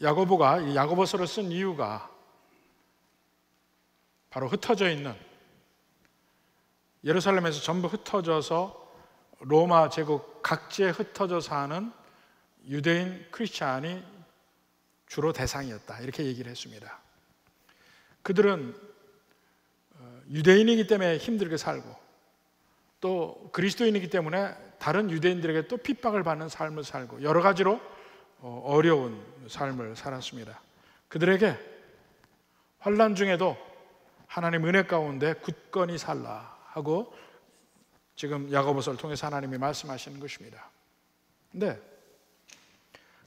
야고보가 이 야고보서를 쓴 이유가 바로 흩어져 있는, 예루살렘에서 전부 흩어져서 로마 제국 각지에 흩어져 사는 유대인 크리스찬이 주로 대상이었다, 이렇게 얘기를 했습니다. 그들은 유대인이기 때문에 힘들게 살고 또 그리스도인이기 때문에 다른 유대인들에게 또 핍박을 받는 삶을 살고 여러 가지로 어려운 삶을 살았습니다. 그들에게 환난 중에도 하나님 은혜 가운데 굳건히 살라 하고 지금 야고보서를 통해서 하나님이 말씀하시는 것입니다. 근데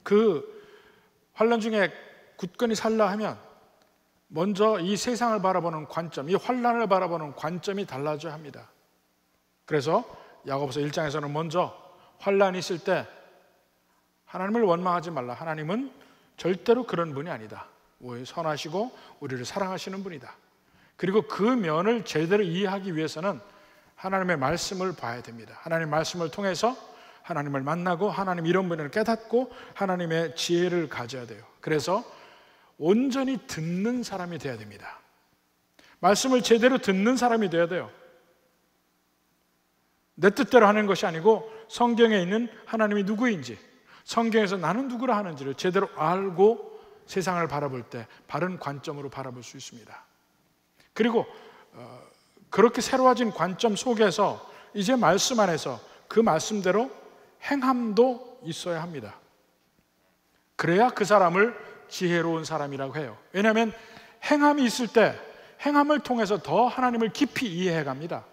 그 환난 중에 굳건히 살라 하면 먼저 이 세상을 바라보는 관점, 이 환난을 바라보는 관점이 달라져야 합니다. 그래서 야고보서 1장에서는 먼저 환난이 있을 때 하나님을 원망하지 말라. 하나님은 절대로 그런 분이 아니다. 선하시고 우리를 사랑하시는 분이다. 그리고 그 면을 제대로 이해하기 위해서는 하나님의 말씀을 봐야 됩니다. 하나님의 말씀을 통해서 하나님을 만나고 하나님 이런 분을 깨닫고 하나님의 지혜를 가져야 돼요. 그래서 온전히 듣는 사람이 돼야 됩니다. 말씀을 제대로 듣는 사람이 돼야 돼요. 내 뜻대로 하는 것이 아니고 성경에 있는 하나님이 누구인지, 성경에서 나는 누구라 하는지를 제대로 알고 세상을 바라볼 때 바른 관점으로 바라볼 수 있습니다. 그리고 그렇게 새로워진 관점 속에서 이제 말씀 안에서 그 말씀대로 행함도 있어야 합니다. 그래야 그 사람을 지혜로운 사람이라고 해요. 왜냐하면 행함이 있을 때 행함을 통해서 더 하나님을 깊이 이해해 갑니다.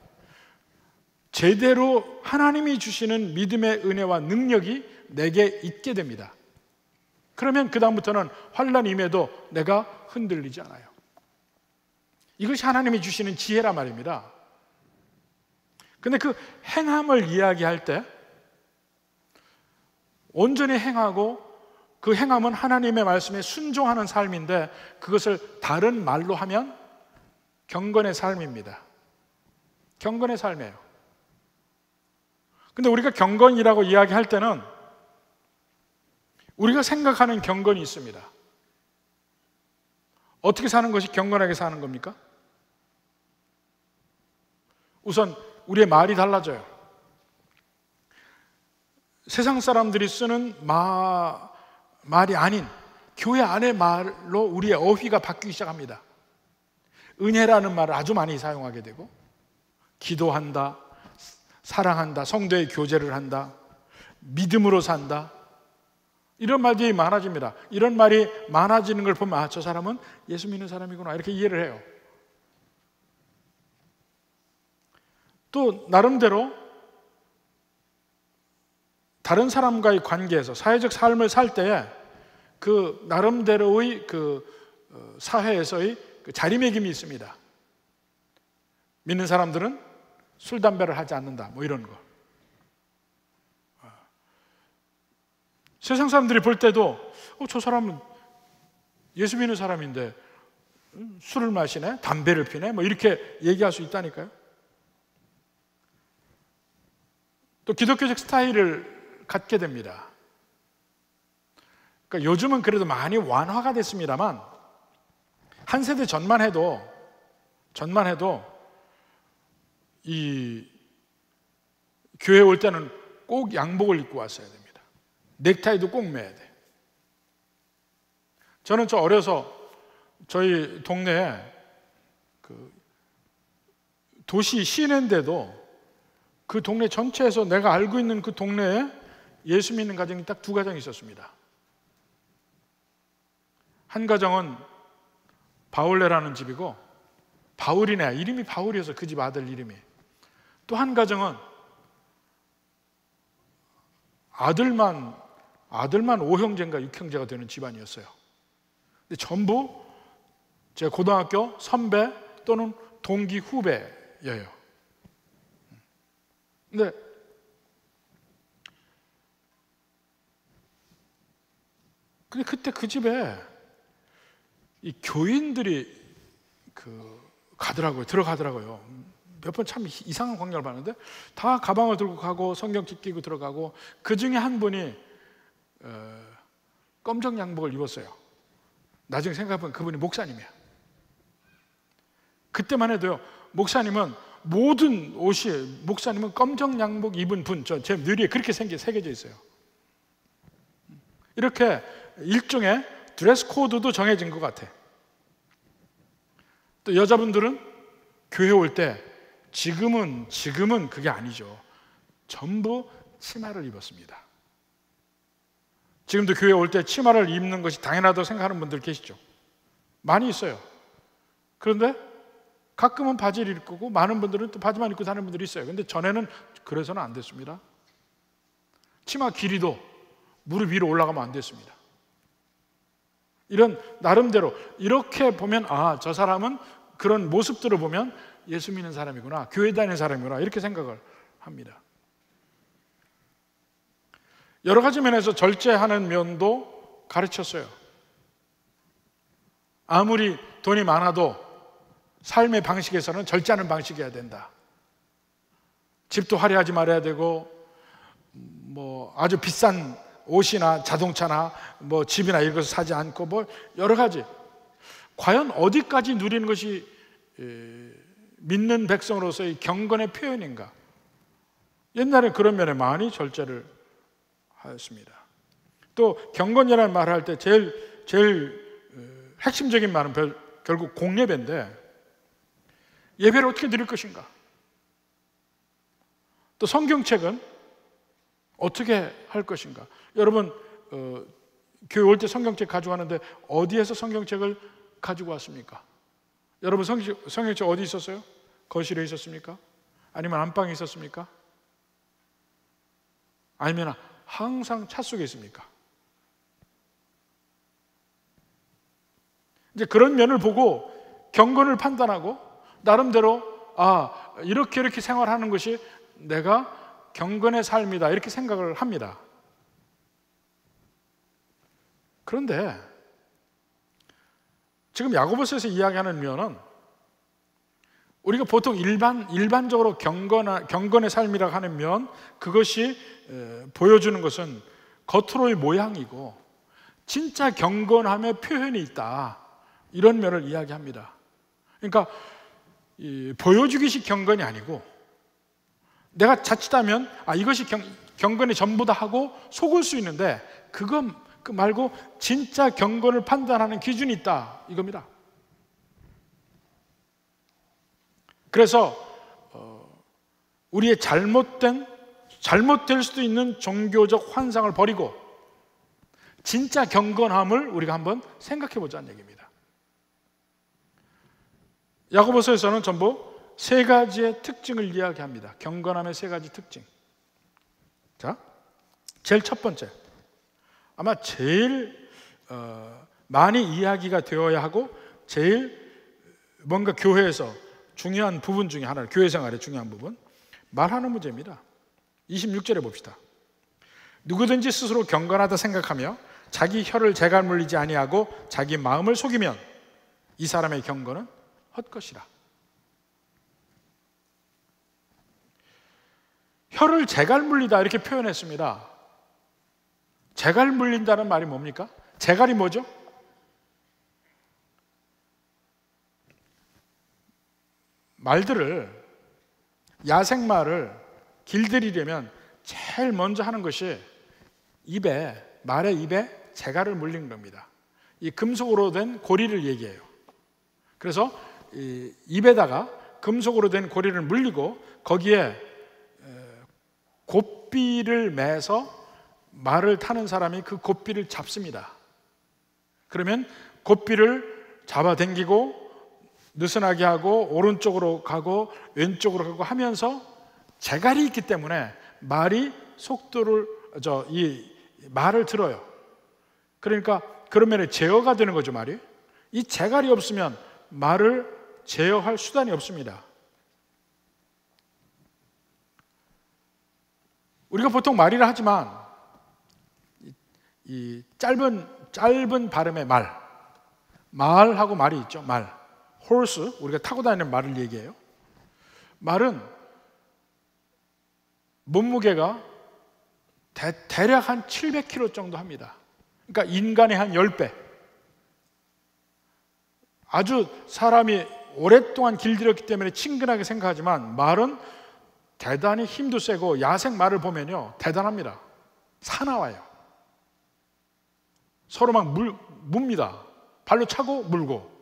제대로 하나님이 주시는 믿음의 은혜와 능력이 내게 있게 됩니다. 그러면 그 다음부터는 환난이 임해도 내가 흔들리지 않아요. 이것이 하나님이 주시는 지혜란 말입니다. 근데 그 행함을 이야기할 때 온전히 행하고 그 행함은 하나님의 말씀에 순종하는 삶인데 그것을 다른 말로 하면 경건의 삶입니다. 경건의 삶이에요. 근데 우리가 경건이라고 이야기할 때는 우리가 생각하는 경건이 있습니다. 어떻게 사는 것이 경건하게 사는 겁니까? 우선 우리의 말이 달라져요. 세상 사람들이 쓰는 말이 아닌 교회 안의 말로 우리의 어휘가 바뀌기 시작합니다. 은혜라는 말을 아주 많이 사용하게 되고, 기도한다, 사랑한다, 성도의 교제를 한다, 믿음으로 산다, 이런 말들이 많아집니다. 이런 말이 많아지는 걸 보면 저 사람은 예수 믿는 사람이구나 이렇게 이해를 해요. 또 나름대로 다른 사람과의 관계에서 사회적 삶을 살 때에 그 나름대로의 그 사회에서의 그 자리매김이 있습니다. 믿는 사람들은 술, 담배를 하지 않는다, 뭐 이런 거. 세상 사람들이 볼 때도 저 사람은 예수 믿는 사람인데 술을 마시네, 담배를 피네, 뭐 이렇게 얘기할 수 있다니까요. 또 기독교적 스타일을 갖게 됩니다. 그러니까 요즘은 그래도 많이 완화가 됐습니다만 한 세대 전만 해도 이 교회 올 때는 꼭 양복을 입고 왔어야 됩니다. 넥타이도 꼭 매야 돼. 저는 어려서 저희 동네에 그 도시 시내인데도 그 동네 전체에서 내가 알고 있는 그 동네에 예수 믿는 가정이 딱 2가정이 있었습니다. 한 가정은 바울레라는 집이고, 바울이네, 이름이 바울이어서 그 집 아들 이름이. 또 한 가정은 아들만 5형제인가 6형제가 되는 집안이었어요. 근데 전부 제 고등학교 선배 또는 동기 후배예요. 근데 그때 그 집에 이 교인들이 들어가더라고요. 몇 번 참 이상한 광경을 봤는데 다 가방을 들고 가고 성경책 끼고 들어가고, 그 중에 한 분이 검정 양복을 입었어요. 나중에 생각해보면 그분이 목사님이야. 그때만 해도요, 목사님은 모든 옷이, 목사님은 검정 양복 입은 분, 제 뇌리에 그렇게 새겨져 있어요. 이렇게 일종의 드레스 코드도 정해진 것 같아. 또 여자분들은 교회 올 때 지금은 그게 아니죠. 전부 치마를 입었습니다. 지금도 교회 올 때 치마를 입는 것이 당연하다고 생각하는 분들 계시죠? 많이 있어요. 그런데 가끔은 바지를 입고, 많은 분들은 또 바지만 입고 다니는 분들이 있어요. 근데 전에는 그래서는 안 됐습니다. 치마 길이도 무릎 위로 올라가면 안 됐습니다. 이런 나름대로 이렇게 보면, 아, 저 사람은 그런 모습들을 보면 예수 믿는 사람이구나, 교회 다니는 사람이구나, 이렇게 생각을 합니다. 여러 가지 면에서 절제하는 면도 가르쳤어요. 아무리 돈이 많아도 삶의 방식에서는 절제하는 방식이어야 된다. 집도 화려하지 말아야 되고, 뭐 아주 비싼 옷이나 자동차나 뭐 집이나 이런 것을 사지 않고, 뭐 여러 가지. 과연 어디까지 누리는 것이 믿는 백성으로서의 경건의 표현인가? 옛날에 그런 면에 많이 절제를 하였습니다. 또 경건이라는 말을 할 때 제일 핵심적인 말은 결국 공예배인데, 예배를 어떻게 드릴 것인가? 또 성경책은 어떻게 할 것인가? 여러분, 교회 올 때 성경책 가져가는데 어디에서 성경책을 가지고 왔습니까? 여러분, 성경책 어디 있었어요? 거실에 있었습니까? 아니면 안방에 있었습니까? 아니면 항상 차 속에 있습니까? 이제 그런 면을 보고 경건을 판단하고, 나름대로 이렇게 생활하는 것이 내가 경건의 삶이다, 이렇게 생각을 합니다. 그런데 지금 야고보서에서 이야기하는 면은, 우리가 보통 일반적으로 경건의 삶이라고 하는 면, 그것이 보여주는 것은 겉으로의 모양이고, 진짜 경건함의 표현이 있다, 이런 면을 이야기합니다. 그러니까 보여주기식 경건이 아니고, 내가 자칫하면 이것이 경건의 전부다 하고 속을 수 있는데, 그거 말고 진짜 경건을 판단하는 기준이 있다, 이겁니다. 그래서 우리의 잘못될 수도 있는 종교적 환상을 버리고 진짜 경건함을 우리가 한번 생각해 보자는 얘기입니다. 야고보서에서는 전부 세 가지의 특징을 이야기합니다. 경건함의 세 가지 특징. 자, 제일 첫 번째, 아마 제일 많이 이야기가 되어야 하고 제일 뭔가 교회에서 중요한 부분 중에 하나를, 교회 생활의 중요한 부분, 말하는 문제입니다. 26절에 봅시다. 누구든지 스스로 경건하다 생각하며 자기 혀를 재갈 물리지 아니하고 자기 마음을 속이면 이 사람의 경건은 헛것이라. 혀를 재갈 물리다, 이렇게 표현했습니다. 재갈 물린다는 말이 뭡니까? 재갈이 뭐죠? 말들을, 야생말을 길들이려면 제일 먼저 하는 것이 말의 입에 재갈을 물리는 겁니다. 이 금속으로 된 고리를 얘기해요. 그래서 이 입에다가 금속으로 된 고리를 물리고 거기에 곶비를 매서 말을 타는 사람이 그 곶비를 잡습니다. 그러면 곶비를 잡아당기고 느슨하게 하고 오른쪽으로 가고 왼쪽으로 가고 하면서 재갈이 있기 때문에 말이 이 말을 들어요. 그러니까 그런 면에 제어가 되는 거죠, 말이. 이 재갈이 없으면 말을 제어할 수단이 없습니다. 우리가 보통 말이라 하지만 이 짧은 발음의 말하고 말이 있죠. horse, 우리가 타고 다니는 말을 얘기해요. 말은 몸무게가 대략 한 700kg 정도 합니다. 그러니까 인간의 한 10배. 아주 사람이 오랫동안 길들였기 때문에 친근하게 생각하지만 말은 대단히 힘도 세고 야생 말을 보면요 대단합니다. 사나워요. 서로 막 뭅니다. 발로 차고 물고.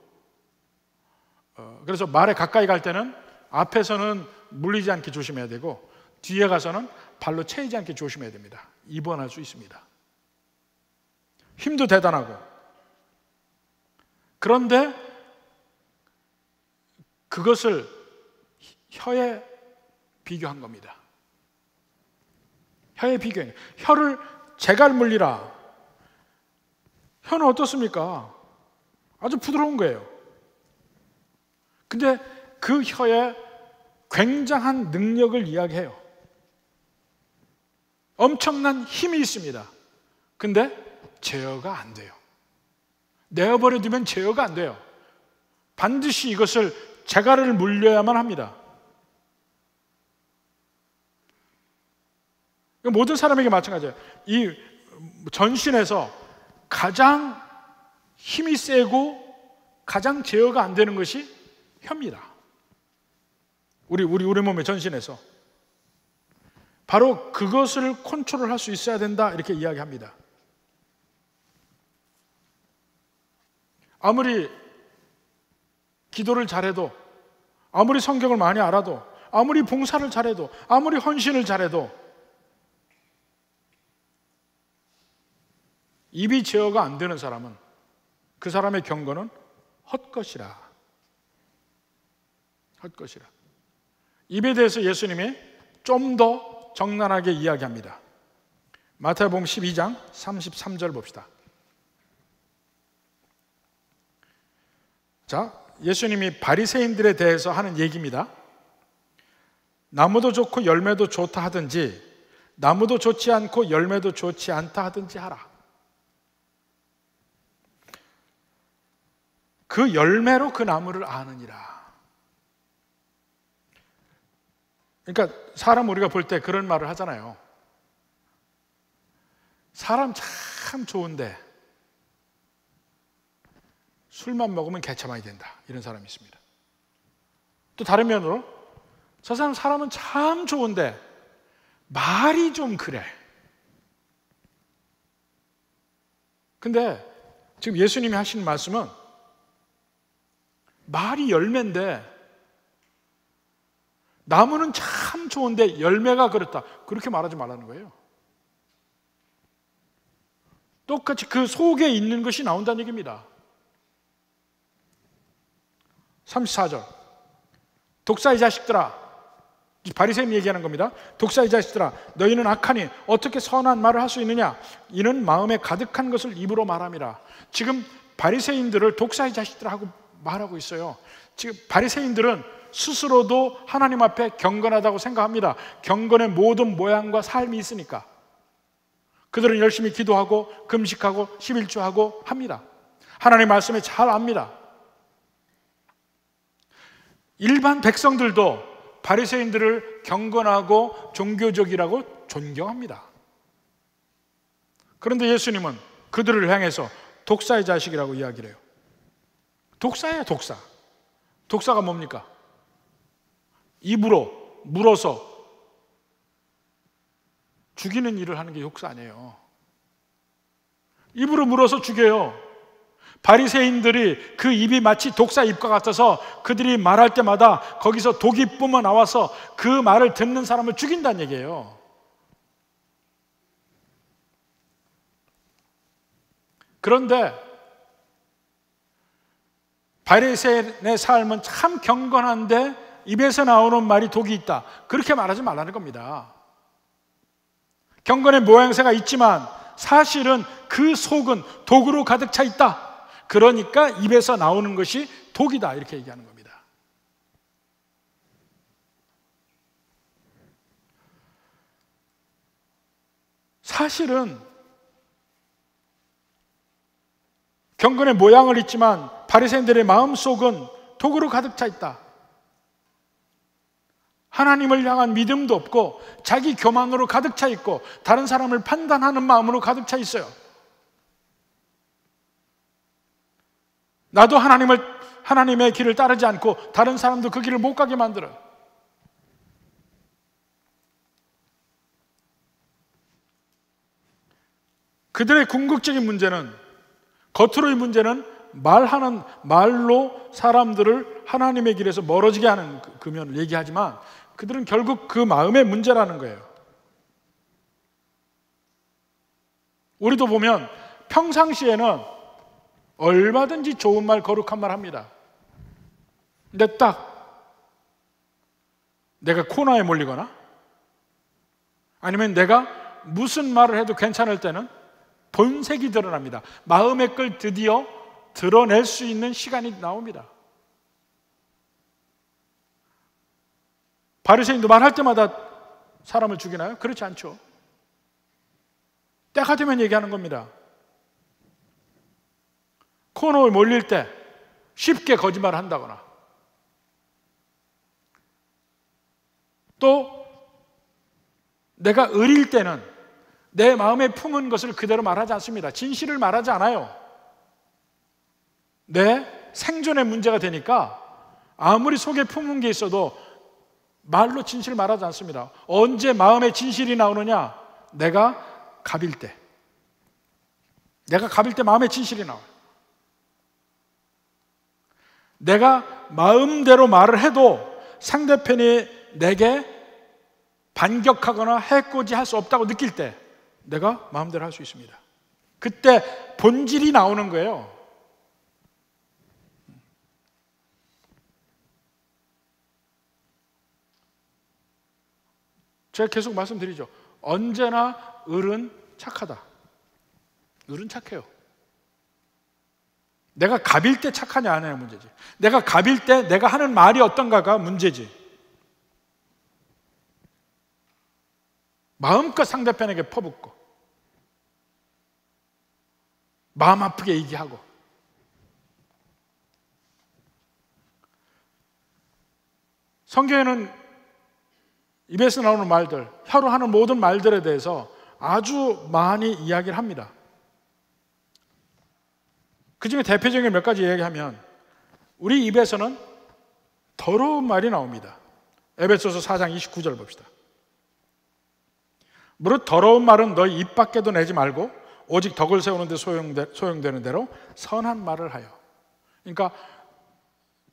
그래서 말에 가까이 갈 때는 앞에서는 물리지 않게 조심해야 되고 뒤에 가서는 발로 채이지 않게 조심해야 됩니다. 입원할 수 있습니다. 힘도 대단하고. 그런데 그것을 혀에 비교한 겁니다. 혀에 비교해. 혀를 재갈 물리라. 혀는 어떻습니까? 아주 부드러운 거예요. 근데 그 혀에 굉장한 능력을 이야기해요. 엄청난 힘이 있습니다. 근데 제어가 안 돼요. 내어버려 두면 제어가 안 돼요. 반드시 이것을 재갈을 물려야만 합니다. 모든 사람에게 마찬가지예요. 이 전신에서 가장 힘이 세고 가장 제어가 안 되는 것이 혀입니다. 우리 몸의 전신에서. 바로 그것을 컨트롤할 수 있어야 된다 이렇게 이야기합니다. 아무리 기도를 잘해도, 아무리 성경을 많이 알아도, 아무리 봉사를 잘해도, 아무리 헌신을 잘해도 입이 제어가 안 되는 사람은 그 사람의 경건은 헛것이라. 헛것이라. 입에 대해서 예수님이 좀 더 적나라하게 이야기합니다. 마태복음 12장 33절 봅시다. 자, 예수님이 바리새인들에 대해서 하는 얘기입니다. 나무도 좋고 열매도 좋다 하든지 나무도 좋지 않고 열매도 좋지 않다 하든지 하라. 그 열매로 그 나무를 아느니라. 그러니까 사람 우리가 볼 때 그런 말을 하잖아요. 사람 참 좋은데 술만 먹으면 개차반이 된다. 이런 사람이 있습니다. 또 다른 면으로 저 사람은 참 좋은데 말이 좀 그래. 근데 지금 예수님이 하시는 말씀은 말이 열매인데 나무는 참 좋은데 열매가 그렇다. 그렇게 말하지 말라는 거예요. 똑같이 그 속에 있는 것이 나온다는 얘기입니다. 34절. 독사의 자식들아. 바리새인 얘기하는 겁니다. 독사의 자식들아, 너희는 악하니 어떻게 선한 말을 할 수 있느냐? 이는 마음에 가득한 것을 입으로 말함이라. 지금 바리새인들을 독사의 자식들 하고 말하고 있어요. 지금 바리새인들은 스스로도 하나님 앞에 경건하다고 생각합니다. 경건의 모든 모양과 삶이 있으니까. 그들은 열심히 기도하고 금식하고 11조하고 합니다. 하나님 말씀에 잘 압니다. 일반 백성들도 바리새인들을 경건하고 종교적이라고 존경합니다. 그런데 예수님은 그들을 향해서 독사의 자식이라고 이야기를 해요. 독사예요, 독사. 독사가 뭡니까? 입으로 물어서 죽이는 일을 하는 게 독사 아니에요. 입으로 물어서 죽여요. 바리새인들이 그 입이 마치 독사 입과 같아서 그들이 말할 때마다 거기서 독이 뿜어 나와서 그 말을 듣는 사람을 죽인다는 얘기예요. 그런데 바리새인의 삶은 참 경건한데 입에서 나오는 말이 독이 있다. 그렇게 말하지 말라는 겁니다. 경건의 모양새가 있지만 사실은 그 속은 독으로 가득 차 있다. 그러니까 입에서 나오는 것이 독이다. 이렇게 얘기하는 겁니다. 사실은 경건의 모양을 있지만 바리새인들의 마음속은 독으로 가득 차 있다. 하나님을 향한 믿음도 없고 자기 교만으로 가득 차 있고 다른 사람을 판단하는 마음으로 가득 차 있어요. 나도 하나님을 하나님의 길을 따르지 않고 다른 사람도 그 길을 못 가게 만들어요. 그들의 궁극적인 문제는, 겉으로의 문제는 말하는 말로 사람들을 하나님의 길에서 멀어지게 하는 그 면을 얘기하지만 그들은 결국 그 마음의 문제라는 거예요. 우리도 보면 평상시에는 얼마든지 좋은 말, 거룩한 말 합니다. 근데 딱 내가 코너에 몰리거나 아니면 내가 무슨 말을 해도 괜찮을 때는 본색이 드러납니다. 마음의 걸 드디어 드러낼 수 있는 시간이 나옵니다. 바리새인도 말할 때마다 사람을 죽이나요? 그렇지 않죠. 때가 되면 얘기하는 겁니다. 코너에 몰릴 때 쉽게 거짓말을 한다거나, 또 내가 의릴 때는 내 마음에 품은 것을 그대로 말하지 않습니다. 진실을 말하지 않아요. 내 생존의 문제가 되니까 아무리 속에 품은 게 있어도 말로 진실을 말하지 않습니다. 언제 마음에 진실이 나오느냐? 내가 갑일 때. 내가 갑일 때 마음에 진실이 나와요. 내가 마음대로 말을 해도 상대편이 내게 반격하거나 해코지 할 수 없다고 느낄 때 내가 마음대로 할 수 있습니다. 그때 본질이 나오는 거예요. 제가 계속 말씀드리죠. 언제나 을은 착하다. 을은 착해요. 내가 갑일 때 착하냐 안 하냐 문제지. 내가 갑일 때 내가 하는 말이 어떤가가 문제지. 마음껏 상대편에게 퍼붓고 마음 아프게 얘기하고, 성경에는 입에서 나오는 말들, 혀로 하는 모든 말들에 대해서 아주 많이 이야기를 합니다. 그 중에 대표적인 몇 가지 이야기하면 우리 입에서는 더러운 말이 나옵니다. 에베소서 4장 29절 봅시다. 무릇 더러운 말은 너희 입 밖에도 내지 말고 오직 덕을 세우는 데 소용되는 대로 선한 말을 하여. 그러니까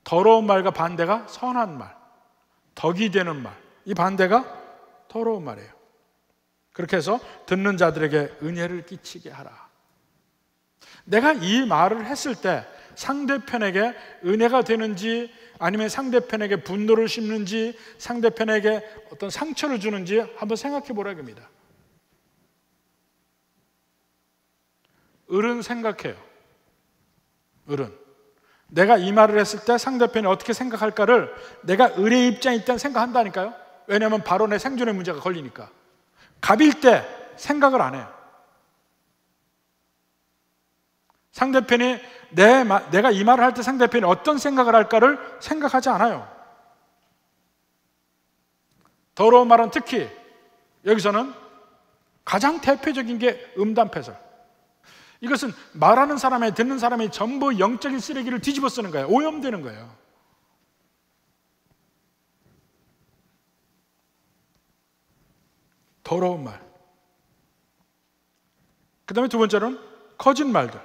더러운 말과 반대가 선한 말, 덕이 되는 말, 이 반대가 더러운 말이에요. 그렇게 해서 듣는 자들에게 은혜를 끼치게 하라. 내가 이 말을 했을 때 상대편에게 은혜가 되는지 아니면 상대편에게 분노를 심는지 상대편에게 어떤 상처를 주는지 한번 생각해 보라 겁니다. 을은 생각해요. 을은 내가 이 말을 했을 때 상대편이 어떻게 생각할까를 내가 을의 입장에 일단 생각한다니까요. 왜냐하면 바로 내 생존의 문제가 걸리니까. 갑일 때 생각을 안 해요. 상대편이 내가 이 말을 할 때 상대편이 어떤 생각을 할까를 생각하지 않아요. 더러운 말은 특히 여기서는 가장 대표적인 게 음담패설. 이것은 말하는 사람이 듣는 사람이 전부 영적인 쓰레기를 뒤집어 쓰는 거예요. 오염되는 거예요. 더러운 말. 그 다음에 두 번째는 거짓말들.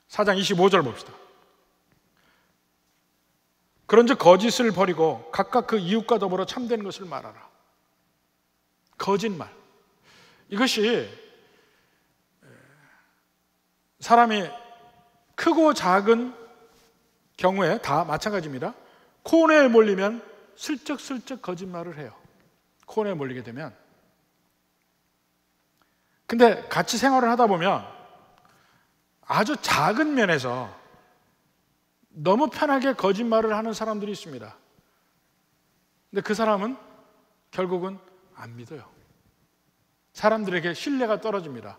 4장 25절 봅시다. 그런즉 거짓을 버리고 각각 그 이웃과 더불어 참된 것을 말하라. 거짓말. 이것이 사람이 크고 작은 경우에 다 마찬가지입니다. 코너에 몰리면 슬쩍슬쩍 거짓말을 해요. 코너에 몰리게 되면. 근데 같이 생활을 하다 보면 아주 작은 면에서 너무 편하게 거짓말을 하는 사람들이 있습니다. 근데 그 사람은 결국은 안 믿어요. 사람들에게 신뢰가 떨어집니다.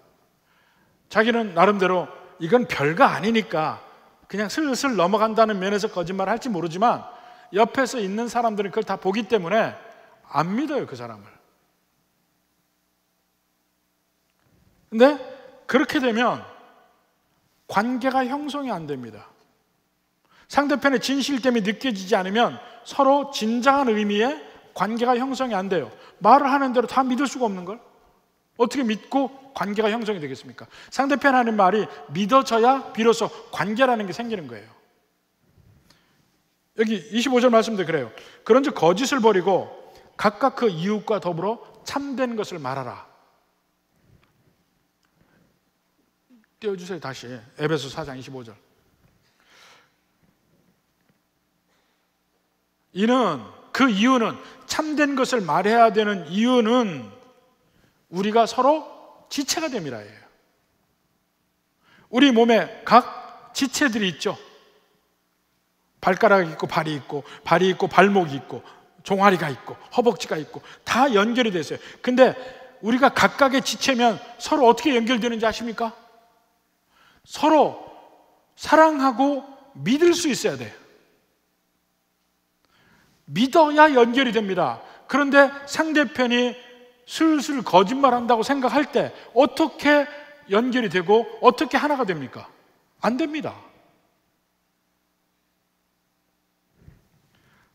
자기는 나름대로 이건 별거 아니니까 그냥 슬슬 넘어간다는 면에서 거짓말을 할지 모르지만 옆에서 있는 사람들은 그걸 다 보기 때문에 안 믿어요, 그 사람을. 근데 그렇게 되면 관계가 형성이 안 됩니다. 상대편의 진실됨이 느껴지지 않으면 서로 진정한 의미의 관계가 형성이 안 돼요. 말을 하는 대로 다 믿을 수가 없는 걸 어떻게 믿고 관계가 형성이 되겠습니까? 상대편 하는 말이 믿어져야 비로소 관계라는 게 생기는 거예요. 여기 25절 말씀도 그래요. 그런즉 거짓을 버리고 각각 그 이웃과 더불어 참된 것을 말하라. 띄워주세요. 다시 에베소 4장 25절. 그 이유는 참된 것을 말해야 되는 이유는 우리가 서로 지체가 됨이라예요. 우리 몸에 각 지체들이 있죠. 발가락이 있고 발이 있고 발이 있고 발목이 있고 종아리가 있고 허벅지가 있고 다 연결이 됐어요. 근데 우리가 각각의 지체면 서로 어떻게 연결되는지 아십니까? 서로 사랑하고 믿을 수 있어야 돼요. 믿어야 연결이 됩니다. 그런데 상대편이 슬슬 거짓말한다고 생각할 때 어떻게 연결이 되고 어떻게 하나가 됩니까? 안 됩니다.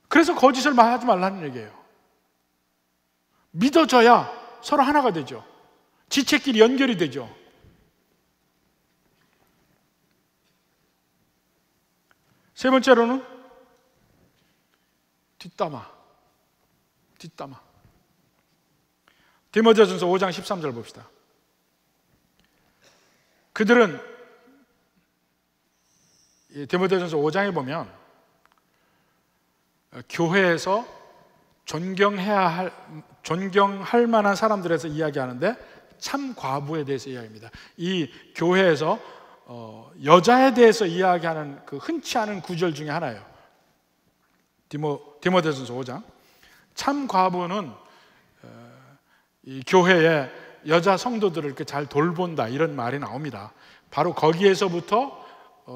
그래서 거짓을 하지 말라는 얘기예요. 믿어져야 서로 하나가 되죠. 지체끼리 연결이 되죠. 세 번째로는 뒷담화. 디모데전서 5장 13절 봅시다. 그들은 디모데전서 5장에 보면 교회에서 존경할 만한 사람들에서 이야기하는데 참 과부에 대해서 이야기합니다. 이 교회에서 여자에 대해서 이야기하는 그 흔치 않은 구절 중에 하나예요. 디모데전서 5장. 참 과부는 이 교회에 여자 성도들을 이렇게 잘 돌본다 이런 말이 나옵니다. 바로 거기에서부터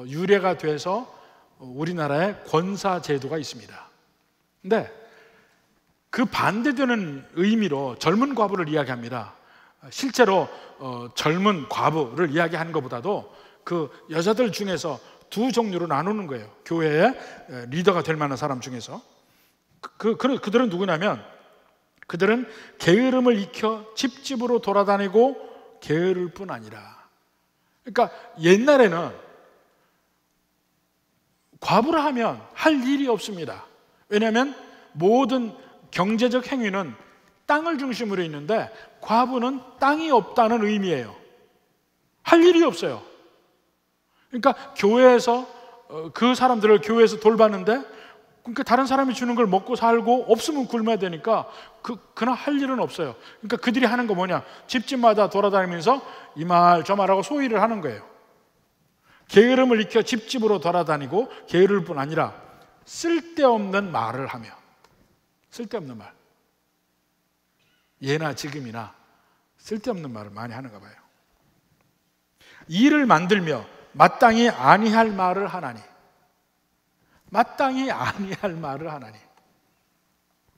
유래가 돼서 우리나라에 권사 제도가 있습니다. 근데 그 반대되는 의미로 젊은 과부를 이야기합니다. 실제로 젊은 과부를 이야기하는 것보다도 그 여자들 중에서 두 종류로 나누는 거예요. 교회의 리더가 될 만한 사람 중에서. 그들은 누구냐면 그들은 게으름을 익혀 집집으로 돌아다니고 게으를 뿐 아니라, 그러니까 옛날에는 과부라 하면 할 일이 없습니다. 왜냐하면 모든 경제적 행위는 땅을 중심으로 있는데 과부는 땅이 없다는 의미예요. 할 일이 없어요. 그러니까 교회에서 그 사람들을 교회에서 돌봤는데, 그러니까 다른 사람이 주는 걸 먹고 살고 없으면 굶어야 되니까 그날 할 일은 없어요. 그러니까 그들이 하는 거 뭐냐? 집집마다 돌아다니면서 이 말 저 말하고 소위를 하는 거예요. 게으름을 익혀 집집으로 돌아다니고 게으를 뿐 아니라 쓸데없는 말을 하며, 쓸데없는 말, 예나 지금이나 쓸데없는 말을 많이 하는가 봐요. 일을 만들며 마땅히 아니할 말을 하나니, 마땅히 아니할 말을 하나니,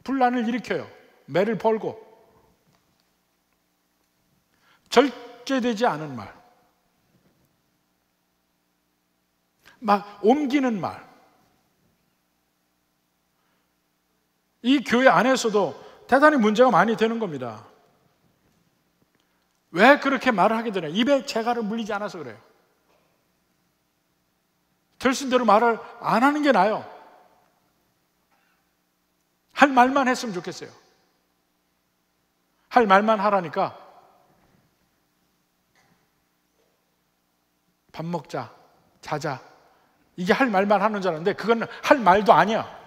분란을 일으켜요. 매를 벌고, 절제되지 않은 말, 막 옮기는 말. 이 교회 안에서도 대단히 문제가 많이 되는 겁니다. 왜 그렇게 말을 하게 되냐? 입에 재갈을 물리지 않아서 그래요. 들쓴 대로 말을 안 하는 게 나아요. 할 말만 했으면 좋겠어요. 할 말만 하라니까 밥 먹자, 자자, 이게 할 말만 하는 줄 알았는데 그건 할 말도 아니야.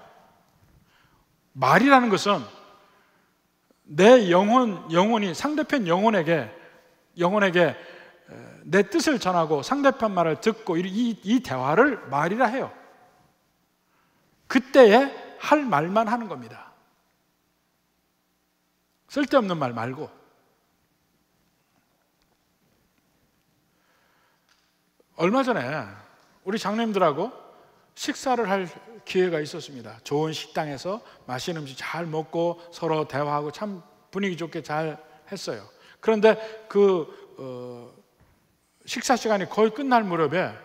말이라는 것은 내 영혼이 상대편 영혼에게 내 뜻을 전하고 상대편 말을 듣고 이 대화를 말이라 해요. 그때에 할 말만 하는 겁니다. 쓸데없는 말 말고. 얼마 전에 우리 장로님들하고 식사를 할 기회가 있었습니다. 좋은 식당에서 맛있는 음식 잘 먹고 서로 대화하고 참 분위기 좋게 잘 했어요. 그런데 식사 시간이 거의 끝날 무렵에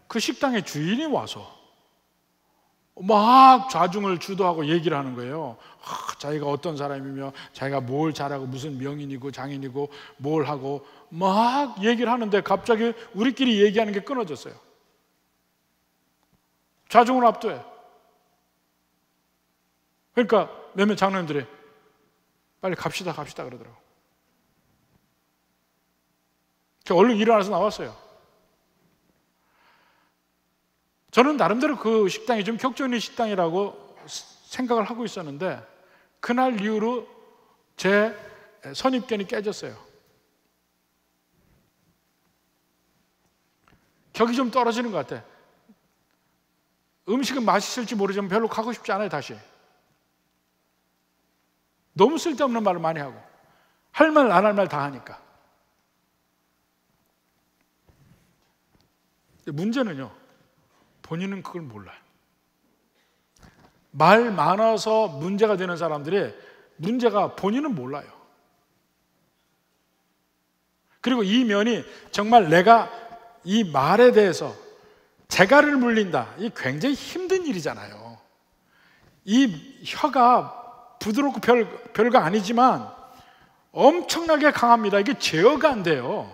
그 식당의 주인이 와서 막 좌중을 주도하고 얘기를 하는 거예요. 자기가 어떤 사람이며 자기가 뭘 잘하고 무슨 명인이고 장인이고 뭘 하고 막 얘기를 하는데 갑자기 우리끼리 얘기하는 게 끊어졌어요. 좌중을 압도해. 그러니까 몇몇 장로님들이 빨리 갑시다 그러더라고. 제가 얼른 일어나서 나왔어요. 저는 나름대로 그 식당이 좀 격조 있는 식당이라고 생각을 하고 있었는데 그날 이후로 제 선입견이 깨졌어요. 격이 좀 떨어지는 것 같아. 음식은 맛있을지 모르지만 별로 가고 싶지 않아요, 다시. 너무 쓸데없는 말을 많이 하고 할 말 안 할 말 다 하니까. 문제는요, 본인은 그걸 몰라요. 말 많아서 문제가 되는 사람들이 문제가 본인은 몰라요. 그리고 이 면이 정말 내가 이 말에 대해서 재갈을 물린다. 이 굉장히 힘든 일이잖아요. 이 혀가 부드럽고 별거 아니지만 엄청나게 강합니다. 이게 제어가 안 돼요.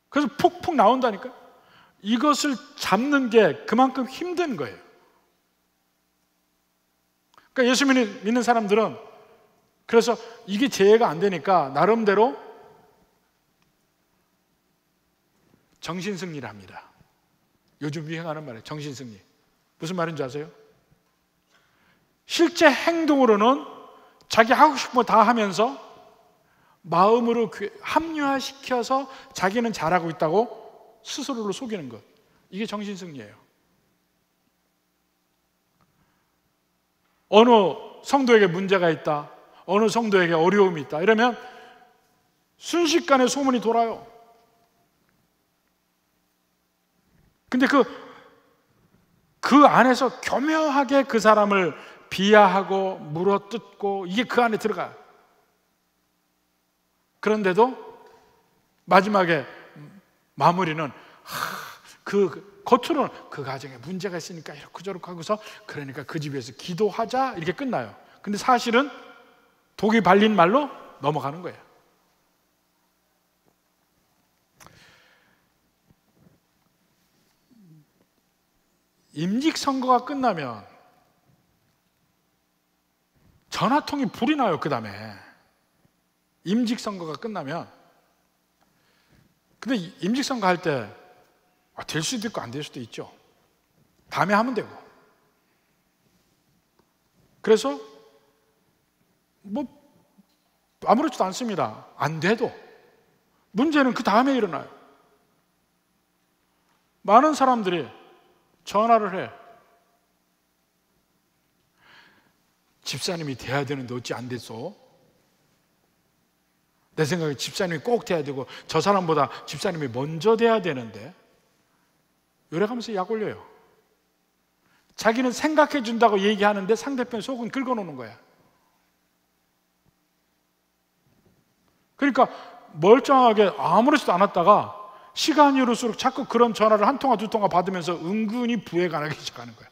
그래서 푹푹 나온다니까요. 이것을 잡는 게 그만큼 힘든 거예요. 그러니까 예수 믿는 사람들은 그래서 이게 제어가 안 되니까 나름대로 정신승리를 합니다. 요즘 유행하는 말이에요. 정신승리. 무슨 말인지 아세요? 실제 행동으로는 자기 하고 싶은 거 다 하면서 마음으로 합리화시켜서 자기는 잘하고 있다고 스스로를 속이는 것. 이게 정신승리예요. 어느 성도에게 문제가 있다, 어느 성도에게 어려움이 있다 이러면 순식간에 소문이 돌아요. 근데 그 안에서 교묘하게 그 사람을 비하하고 물어뜯고 이게 그 안에 들어가요. 그런데도 마지막에 마무리는 그 겉으로는 그 가정에 문제가 있으니까 이렇게 저렇게 하고서 그러니까 그 집에서 기도하자 이렇게 끝나요. 근데 사실은 독이 발린 말로 넘어가는 거예요. 임직선거가 끝나면 전화통이 불이 나요. 그 다음에 임직선거가 끝나면. 근데 임직선거 할 때 될 수도 있고 안 될 수도 있죠. 다음에 하면 되고. 그래서 뭐 아무렇지도 않습니다. 안 돼도 문제는 그 다음에 일어나요. 많은 사람들이 전화를 해. 집사님이 돼야 되는데 어찌 안 됐어? 내 생각에 집사님이 꼭 돼야 되고 저 사람보다 집사님이 먼저 돼야 되는데 요래가면서 약 올려요. 자기는 생각해 준다고 얘기하는데 상대편 속은 긁어놓는 거야. 그러니까 멀쩡하게 아무렇지도 않았다가 시간이 흐를수록 자꾸 그런 전화를 한 통화 두 통화 받으면서 은근히 부해가 나기 시작하는 거야.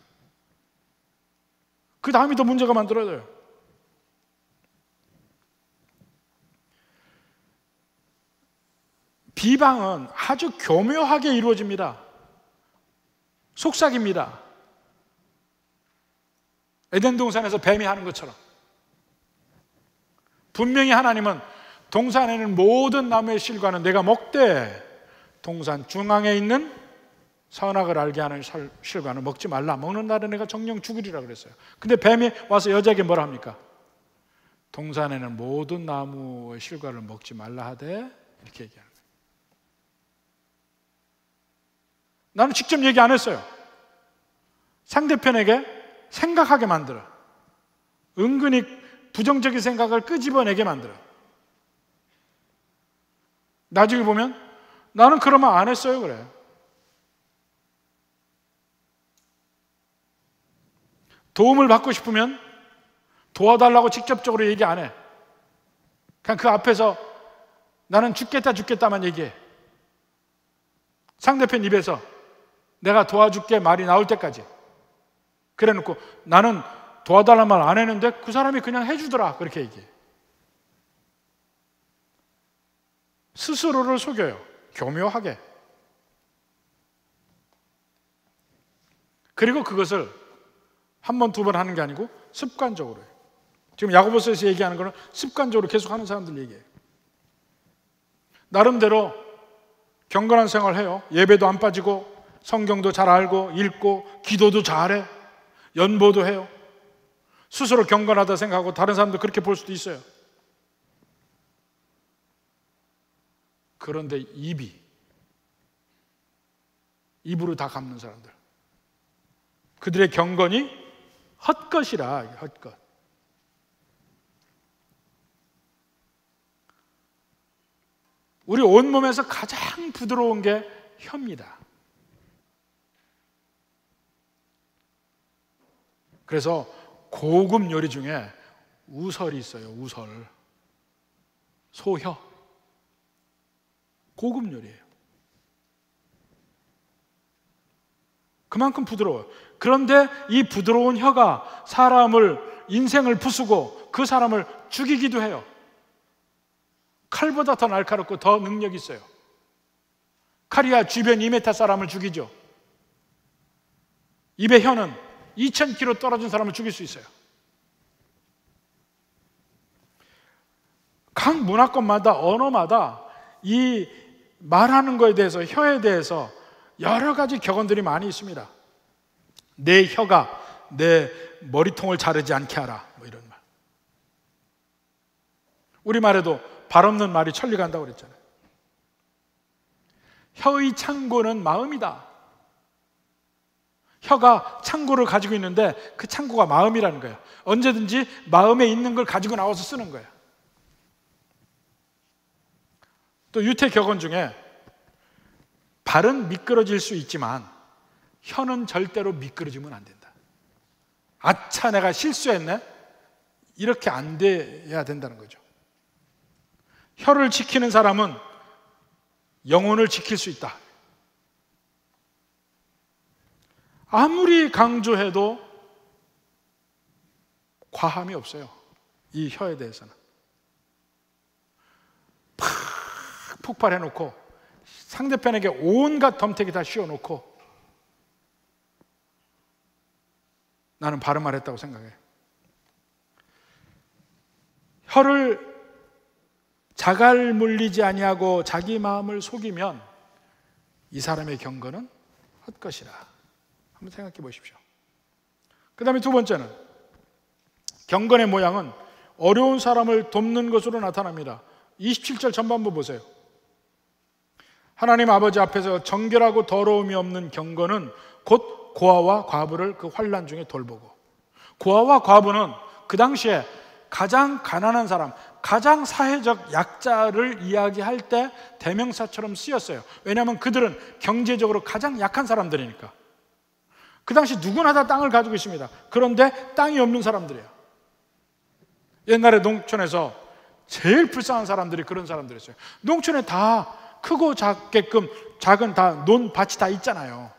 그 다음이 더 문제가 만들어져요. 비방은 아주 교묘하게 이루어집니다. 속삭입니다. 에덴 동산에서 뱀이 하는 것처럼. 분명히 하나님은 동산에는 모든 나무의 실과는 내가 먹되 동산 중앙에 있는 선악을 알게 하는 실과는 먹지 말라. 먹는 날에 내가 정령 죽으리라 그랬어요. 근데 뱀이 와서 여자에게 뭐라 합니까? 동산에는 모든 나무의 실과를 먹지 말라 하되 이렇게 얘기하는 거예요. 나는 직접 얘기 안 했어요. 상대편에게 생각하게 만들어. 은근히 부정적인 생각을 끄집어내게 만들어. 나중에 보면 나는 그러면 안 했어요 그래. 도움을 받고 싶으면 도와달라고 직접적으로 얘기 안 해. 그냥 그 앞에서 나는 죽겠다만 얘기해. 상대편 입에서 내가 도와줄게 말이 나올 때까지. 그래 놓고 나는 도와달라는 말 안 했는데 그 사람이 그냥 해주더라, 그렇게 얘기해. 스스로를 속여요, 교묘하게. 그리고 그것을 한 번, 두 번 하는 게 아니고 습관적으로 해요. 지금 야고보서에서 얘기하는 거는 습관적으로 계속 하는 사람들 얘기해요. 나름대로 경건한 생활을 해요. 예배도 안 빠지고 성경도 잘 알고 읽고 기도도 잘해, 연보도 해요. 스스로 경건하다 생각하고 다른 사람도 그렇게 볼 수도 있어요. 그런데 입으로 다 갚는 사람들, 그들의 경건이 헛것이라. 헛것. 우리 온몸에서 가장 부드러운 게 혀입니다. 그래서 고급 요리 중에 우설이 있어요. 우설, 소혀. 고급 요리예요. 그만큼 부드러워요. 그런데 이 부드러운 혀가 사람을, 인생을 부수고 그 사람을 죽이기도 해요. 칼보다 더 날카롭고 더 능력이 있어요. 칼이야 주변 2m 사람을 죽이죠. 입의 혀는 2000km 떨어진 사람을 죽일 수 있어요. 각 문화권마다, 언어마다 이 말하는 거에 대해서, 혀에 대해서 여러 가지 격언들이 많이 있습니다. 내 혀가 내 머리통을 자르지 않게 하라, 뭐 이런 말. 우리말에도 발 없는 말이 천리 간다고 그랬잖아요. 혀의 창고는 마음이다. 혀가 창고를 가지고 있는데 그 창고가 마음이라는 거예요. 언제든지 마음에 있는 걸 가지고 나와서 쓰는 거예요. 또 유태 격언 중에 발은 미끄러질 수 있지만 혀는 절대로 미끄러지면 안 된다. 아차, 내가 실수했네? 이렇게 안 돼야 된다는 거죠. 혀를 지키는 사람은 영혼을 지킬 수 있다. 아무리 강조해도 과함이 없어요, 이 혀에 대해서는. 팍 폭발해놓고 상대편에게 온갖 덤태기 다 씌워놓고 나는 바른 말 했다고 생각해. 혀를 자갈 물리지 아니하고 자기 마음을 속이면 이 사람의 경건은 헛것이라. 한번 생각해 보십시오. 그 다음에 두 번째는, 경건의 모양은 어려운 사람을 돕는 것으로 나타납니다. 27절 전반부 보세요. 하나님 아버지 앞에서 정결하고 더러움이 없는 경건은 곧 고아와 과부를 그 환난 중에 돌보고. 고아와 과부는 그 당시에 가장 가난한 사람, 가장 사회적 약자를 이야기할 때 대명사처럼 쓰였어요. 왜냐하면 그들은 경제적으로 가장 약한 사람들이니까. 그 당시 누구나 다 땅을 가지고 있습니다. 그런데 땅이 없는 사람들이에요. 옛날에 농촌에서 제일 불쌍한 사람들이 그런 사람들이었어요. 농촌에 다 크고 작게끔 작은 다 논밭이 다 있잖아요.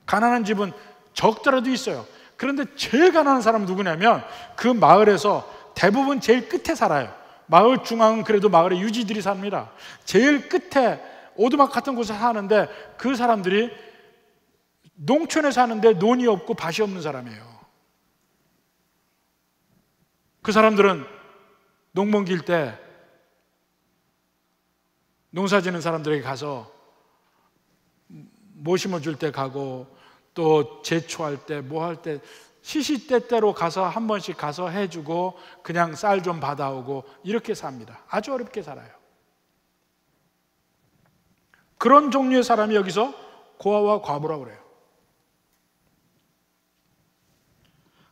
가난한 집은 적더라도 있어요. 그런데 제일 가난한 사람은 누구냐면 그 마을에서 대부분 제일 끝에 살아요. 마을 중앙은 그래도 마을에 유지들이 삽니다. 제일 끝에 오두막 같은 곳에 사는데 그 사람들이 농촌에 사는데 논이 없고 밭이 없는 사람이에요. 그 사람들은 농번 길 때 농사 지는 사람들에게 가서 뭐 심어줄 때 가고 또 제초할 때 뭐 할 때 시시때때로 가서 한 번씩 가서 해주고 그냥 쌀 좀 받아오고 이렇게 삽니다. 아주 어렵게 살아요. 그런 종류의 사람이 여기서 고아와 과부라고 그래요.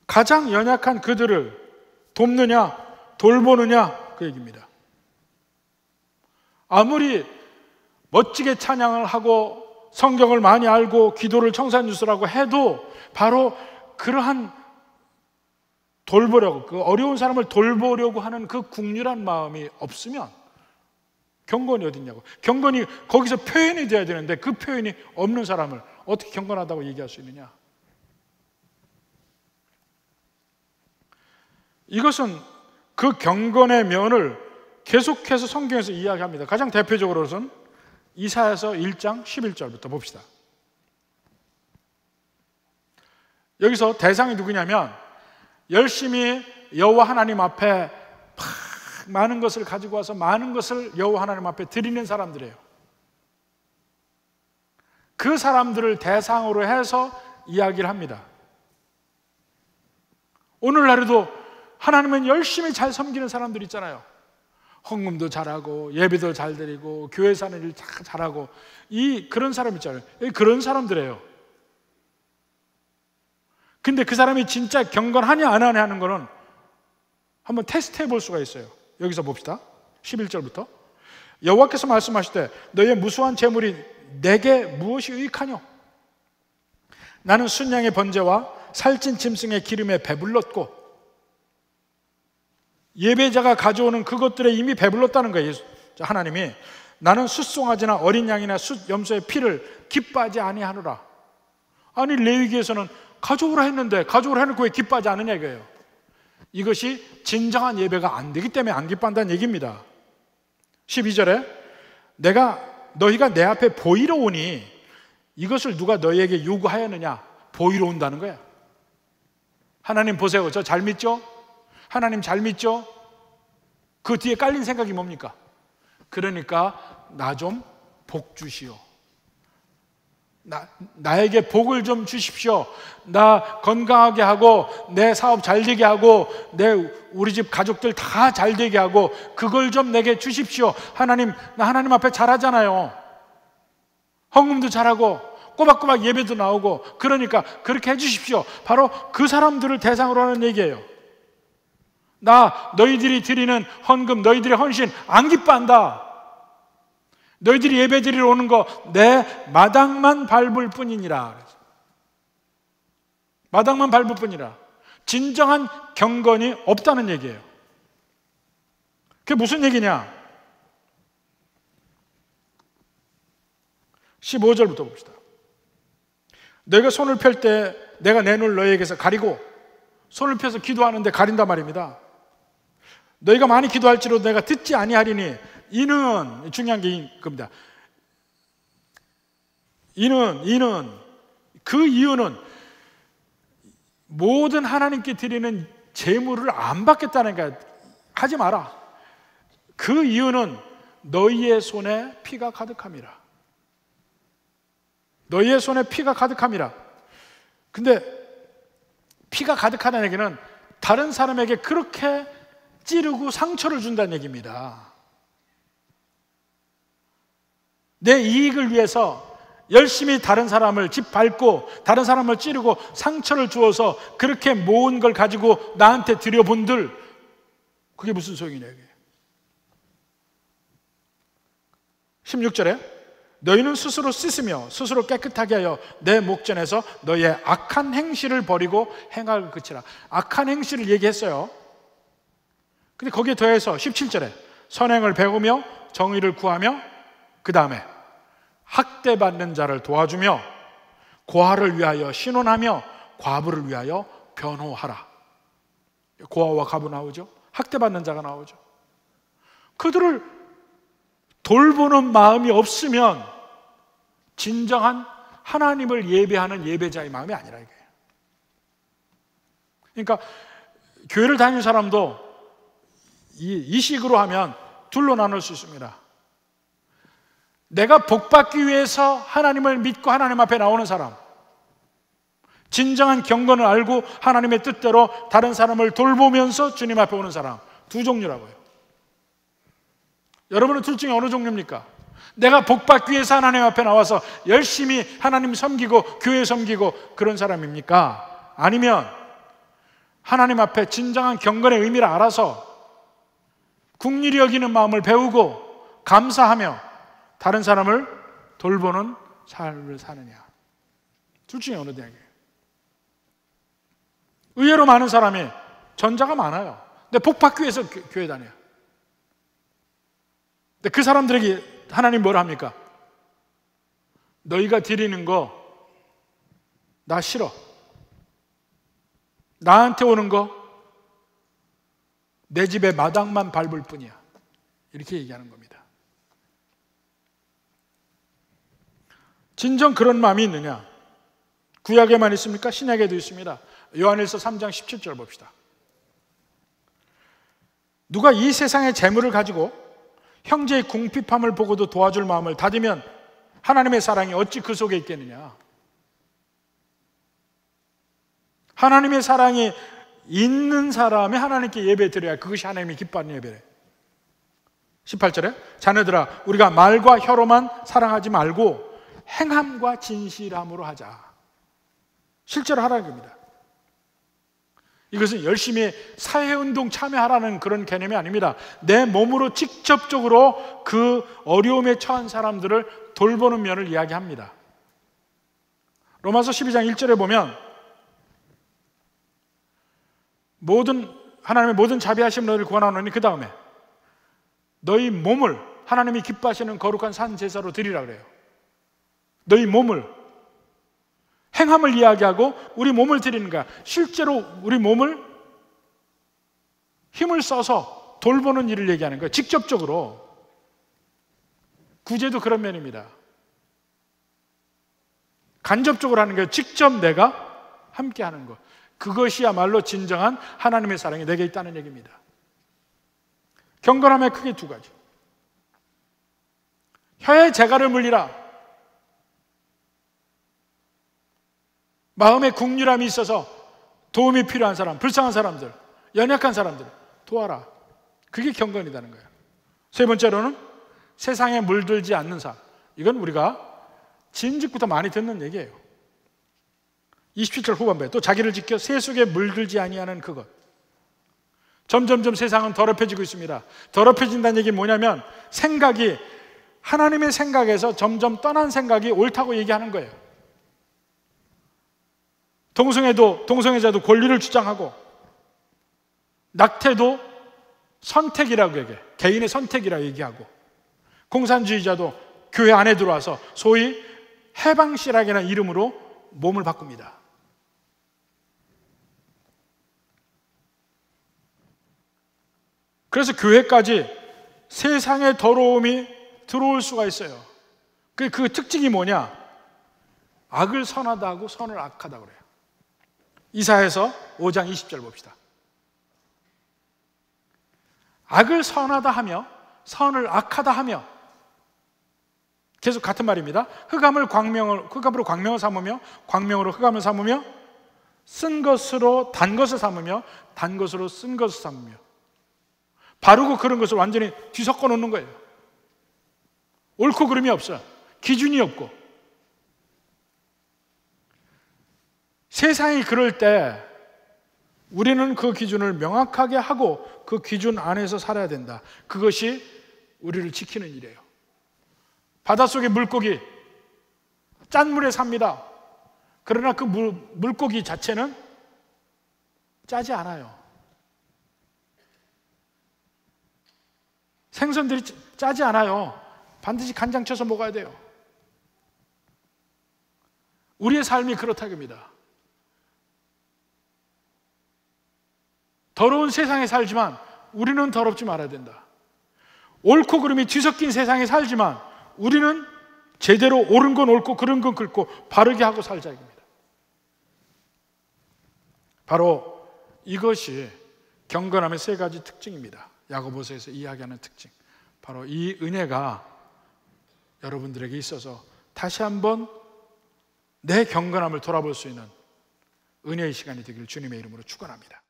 가장 연약한 그들을 돕느냐 돌보느냐 그 얘기입니다. 아무리 멋지게 찬양을 하고 성경을 많이 알고 기도를 청산유수라고 해도 바로 그러한 돌보려고, 그 어려운 사람을 돌보려고 하는 그 국률한 마음이 없으면 경건이 어딨냐고. 경건이 거기서 표현이 돼야 되는데 그 표현이 없는 사람을 어떻게 경건하다고 얘기할 수 있느냐? 이것은 그 경건의 면을 계속해서 성경에서 이야기합니다. 가장 대표적으로는 이사야서 1장 11절부터 봅시다. 여기서 대상이 누구냐면 열심히 여호와 하나님 앞에 많은 것을 가지고 와서 많은 것을 여호와 하나님 앞에 드리는 사람들이에요. 그 사람들을 대상으로 해서 이야기를 합니다. 오늘날에도 하나님은 열심히 잘 섬기는 사람들 있잖아요. 헌금도 잘하고 예배도 잘 드리고 교회 사는 일 다 잘하고 그런 사람 있잖아요. 그런 사람들이에요. 근데 그 사람이 진짜 경건하냐 안 하냐 하는 거는 한번 테스트해 볼 수가 있어요. 여기서 봅시다. 11절부터 여호와께서 말씀하시되 너희의 무수한 재물이 내게 무엇이 유익하뇨? 나는 순양의 번제와 살찐 짐승의 기름에 배불렀고 예배자가 가져오는 그것들에 이미 배불렀다는 거예요. 하나님이 나는 숫송아지나 어린 양이나 숫염소의 피를 기뻐하지 아니하노라. 아니 레위기에서는 가져오라 했는데 가져오라 해놓고 왜 기뻐하지 않느냐 이거예요. 이것이 진정한 예배가 안 되기 때문에 안 기뻐한다는 얘기입니다. 12절에 너희가 내 앞에 보이러 오니 이것을 누가 너희에게 요구하였느냐? 보이러 온다는 거야. 하나님 보세요. 저 잘 믿죠? 하나님 잘 믿죠? 그 뒤에 깔린 생각이 뭡니까? 그러니까 나 좀 복 주시오. 나에게 복을 좀 주십시오. 나 건강하게 하고 내 사업 잘 되게 하고 우리 집 가족들 다 잘 되게 하고 그걸 좀 내게 주십시오. 나 하나님 앞에 잘하잖아요. 헌금도 잘하고 꼬박꼬박 예배도 나오고 그러니까 그렇게 해주십시오. 바로 그 사람들을 대상으로 하는 얘기예요. 너희들이 드리는 헌금, 너희들의 헌신 안 기뻐한다. 너희들이 예배 드리러 오는 거 내 마당만 밟을 뿐이니라. 마당만 밟을 뿐이라. 진정한 경건이 없다는 얘기예요. 그게 무슨 얘기냐? 15절부터 봅시다. 너희가 손을 펼 때 내가 내 눈을 너희에게서 가리고 손을 펴서 기도하는데 가린단 말입니다. 너희가 많이 기도할지라도 내가 듣지 아니하리니 이는 중요한 게 이겁니다. 그 이유는 모든 하나님께 드리는 제물을 안 받겠다는 거야. 하지 마라. 그 이유는 너희의 손에 피가 가득함이라. 너희의 손에 피가 가득함이라. 근데 피가 가득하다는 얘기는 다른 사람에게 그렇게 찌르고 상처를 준다는 얘기입니다. 내 이익을 위해서 열심히 다른 사람을 짓밟고 다른 사람을 찌르고 상처를 주어서 그렇게 모은 걸 가지고 나한테 드려본들 그게 무슨 소용이냐 이게. 16절에 너희는 스스로 씻으며 스스로 깨끗하게 하여 내 목전에서 너희의 악한 행실을 버리고 행하고 그치라. 악한 행실을 얘기했어요. 근데 거기에 더해서 17절에 선행을 배우며 정의를 구하며 그 다음에 학대받는 자를 도와주며 고아를 위하여 신원하며 과부를 위하여 변호하라. 고아와 과부 나오죠. 학대받는 자가 나오죠. 그들을 돌보는 마음이 없으면 진정한 하나님을 예배하는 예배자의 마음이 아니라 이거예요. 그러니까 교회를 다니는 사람도 이 식으로 하면 둘로 나눌 수 있습니다. 내가 복받기 위해서 하나님을 믿고 하나님 앞에 나오는 사람, 진정한 경건을 알고 하나님의 뜻대로 다른 사람을 돌보면서 주님 앞에 오는 사람, 두 종류라고요. 여러분은 둘 중에 어느 종류입니까? 내가 복받기 위해서 하나님 앞에 나와서 열심히 하나님 섬기고 교회 섬기고 그런 사람입니까? 아니면 하나님 앞에 진정한 경건의 의미를 알아서 긍휼히 여기는 마음을 배우고 감사하며 다른 사람을 돌보는 삶을 사느냐. 둘 중에 어느 대학이에요? 의외로 많은 사람이 전자가 많아요. 근데 복받기 위해서 교회 다녀요. 근데 그 사람들에게 하나님 뭐라 합니까? 너희가 드리는 거 나 싫어. 나한테 오는 거 내 집의 마당만 밟을 뿐이야. 이렇게 얘기하는 겁니다. 진정 그런 마음이 있느냐? 구약에만 있습니까? 신약에도 있습니다. 요한일서 3장 17절 봅시다. 누가 이 세상의 재물을 가지고 형제의 궁핍함을 보고도 도와줄 마음을 닫으면 하나님의 사랑이 어찌 그 속에 있겠느냐? 하나님의 사랑이 있는 사람이 하나님께 예배 드려야 그것이 하나님이 기뻐하는 예배래. 18절에 자녀들아 우리가 말과 혀로만 사랑하지 말고 행함과 진실함으로 하자. 실제로 하라는 겁니다. 이것은 열심히 사회운동 참여하라는 그런 개념이 아닙니다. 내 몸으로 직접적으로 그 어려움에 처한 사람들을 돌보는 면을 이야기합니다. 로마서 12장 1절에 보면 하나님의 모든 자비하심 너희를 구원하노니 그 다음에 너희 몸을 하나님이 기뻐하시는 거룩한 산 제사로 드리라 그래요. 너희 몸을, 행함을 이야기하고 우리 몸을 드리는 거야. 실제로 우리 몸을 힘을 써서 돌보는 일을 얘기하는 거예요. 직접적으로. 구제도 그런 면입니다. 간접적으로 하는 거예요. 직접 내가 함께 하는 것. 그것이야말로 진정한 하나님의 사랑이 내게 있다는 얘기입니다. 경건함에 크게 두 가지. 혀의 재갈을 물리라. 마음에 국률함이 있어서 도움이 필요한 사람, 불쌍한 사람들, 연약한 사람들 도와라. 그게 경건이라는 거예요. 세 번째로는 세상에 물들지 않는 삶. 이건 우리가 진즉부터 많이 듣는 얘기예요. 27절 후반부에 또 자기를 지켜 새 속에 물들지 아니하는 그것. 점점점 세상은 더럽혀지고 있습니다. 더럽혀진다는 얘기는 뭐냐면 생각이 하나님의 생각에서 점점 떠난 생각이 옳다고 얘기하는 거예요. 동성애자도 권리를 주장하고 낙태도 선택이라고 얘기해. 개인의 선택이라고 얘기하고 공산주의자도 교회 안에 들어와서 소위 해방신학이라는 이름으로 몸을 바꿉니다. 그래서 교회까지 세상의 더러움이 들어올 수가 있어요. 그 특징이 뭐냐? 악을 선하다 하고 선을 악하다 그래요. 이사야서 5장 20절 봅시다. 악을 선하다 하며 선을 악하다 하며 계속 같은 말입니다. 흑암으로 광명을 삼으며 광명으로 흑암을 삼으며 쓴 것으로 단 것을 삼으며 단 것으로 쓴 것을 삼으며 바르고 그런 것을 완전히 뒤섞어 놓는 거예요. 옳고 그름이 없어요. 기준이 없고. 세상이 그럴 때 우리는 그 기준을 명확하게 하고 그 기준 안에서 살아야 된다. 그것이 우리를 지키는 일이에요. 바닷속의 물고기 짠물에 삽니다. 그러나 그 물고기 자체는 짜지 않아요. 생선들이 짜지 않아요. 반드시 간장 쳐서 먹어야 돼요. 우리의 삶이 그렇다입니다. 더러운 세상에 살지만 우리는 더럽지 말아야 된다. 옳고 그름이 뒤섞인 세상에 살지만 우리는 제대로 옳은 건 옳고 그른 건 그렇고 바르게 하고 살자 이겁니다. 바로 이것이 경건함의 세 가지 특징입니다. 야고보서에서 이야기하는 특징. 바로 이 은혜가 여러분들에게 있어서 다시 한번 내 경건함을 돌아볼 수 있는 은혜의 시간이 되기를 주님의 이름으로 축원합니다.